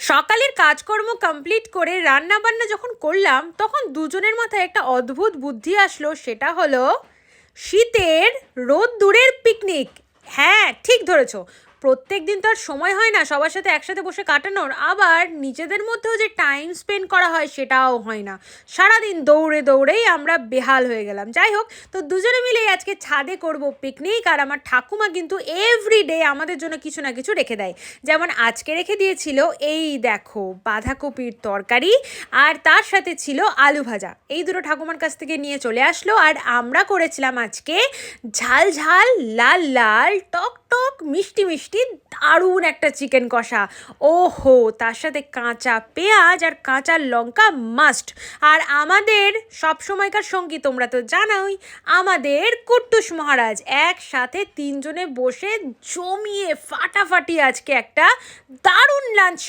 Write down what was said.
সকালের কাজকর্ম কমপ্লিট করে রান্না বান্না যখন করলাম তখন দুজনের মাথায় একটা অদ্ভুত বুদ্ধি আসলো, সেটা হলো শীতের রোদ্দুরের পিকনিক। হ্যাঁ, ঠিক ধরেছো। প্রত্যেক দিন তো আর সময় হয় না সবার সাথে একসাথে বসে কাটানোর, আবার নিজেদের মধ্যেও যে টাইম স্পেন্ড করা হয় সেটাও হয় না। সারাদিন দৌড়ে দৌড়েই আমরা বেহাল হয়ে গেলাম। যাই হোক, তো দুজনে মিলেই আজকে ছাদে করব পিকনিক। আর আমার ঠাকুমা কিন্তু এভরিডে আমাদের জন্য কিছু না কিছু রেখে দেয়। যেমন আজকে রেখে দিয়েছিল এই দেখো বাঁধাকপির তরকারি, আর তার সাথে ছিল আলু ভাজা। এই দুটো ঠাকুমার কাছ থেকে নিয়ে চলে আসলো। আর আমরা করেছিলাম আজকে ঝাল ঝাল লাল লাল টক টক মিষ্টি মিষ্টি দারুণ একটা চিকেন কষা। ওহো, তার সাথে কাঁচা পেঁয়াজ আর কাঁচা লঙ্কা মাস্ট। আর আমাদের সব সময়কার সঙ্গী তোমরা তো জানোই, আমাদের কুট্টুস মহারাজ। একসাথে তিনজনে বসে জমিয়ে ফাটাফাটি আজকে একটা দারুণ লাঞ্চ